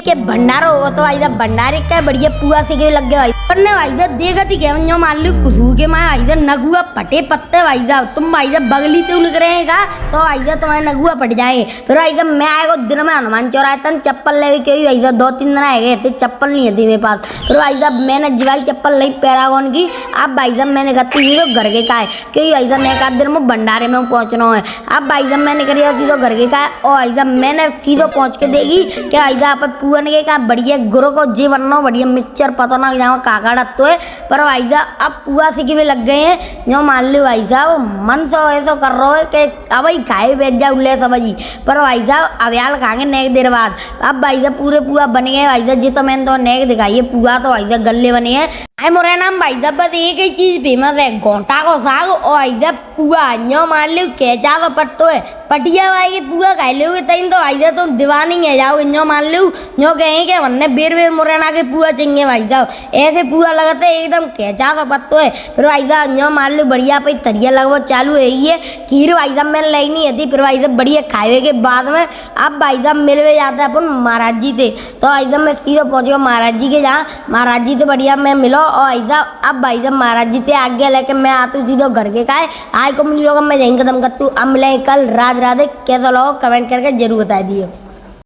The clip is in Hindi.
के भंडारा हो तो भाई साहब भंडारे का बढ़िया पुआ से के लग गया भाई पन्ने भाई साहब देखा थी क्या जो मान लो खुशबू के माँ भाई साहब नगुआ पटे पत्ते भाई साहब तुम भाई साहब बगली से उलग रहे हैं तो भाई साहब तुम्हारे नगुआ पट जाए। फिर भाई साहब मैं आएगा दिन में हनुमान चौराहे तक चप्पल ले के भाई साहब 2-3 दिन आ गए थे चप्पल नहीं थी मेरे पास। फिर भाई साहब मैंने जवाई चप्पल ली पैरागॉन की। अब भाई साहब मैंने कहती थी तो घर के का है क्योंकि भाई साहब मैं एक दिन में भंडारे में पहुंचना है। अब भाई साहब मैंने करी सीधो घर के का है और भाई साहब मैंने सीधो पहुंच के देगी कि भाई साहब पर पुआ ने का बढ़िया गुरु को जी बनना बढ़िया मिक्सचर पता ना जहाँ काका डतो है। पर भाई साहब अब पुआ से भी लग गए हैं जो मान लो भाई साहब मन सो ऐसा कर रहे हो कि अब ही खाए बैठ जाओ उल्ले समझी। पर भाई साहब अव्याल खाएंगे नेक देर बाद। अब भाई साहब पूरे पुआ बन गए भाई साहब जी तो मैंने तो नेक दिखाई है पुआ तो भाई साहब गले बने हैं। मोरे नाम भाई साहब बस एक ही चीज फेमस है गोटा को साग और भाई साहब पुआ जो मान लो कैचा तो पट्टो है पटिया भाई के पुआ खाई लोगे तइन तो भाई साहब तुम दीवानी है जाओगे जो मान लो जो कहें कि वन्ने बेर बेर मुरैना के पुआ चाहिए भाई साहब ऐसे पुआ लगाते एकदम कैचा तो पत्तो है। फिर भाई साहब जो मान लो बढ़िया पे तरिया लगभग चालू है ही है खीर भाई साहब मैंने लाई नहीं थी। फिर भाई साहब बढ़िया खाए के बाद में अब भाई साहब मिलवे जाता है अपन महाराज जी थे तो भाई साहब मैं सीधे पहुंच गया महाराज जी के जहाँ महाराज जी तो बढ़िया मैं मिलो और भाई साहब अब भाई साहब महाराज जी से आगे लेके मैं आती हूँ सीधो घर के का है आज को मिल मैं यहीं खत्म करती हूँ। अब मिले कल रात राधे कैसा लोग कमेंट करके जरूर बता दिए।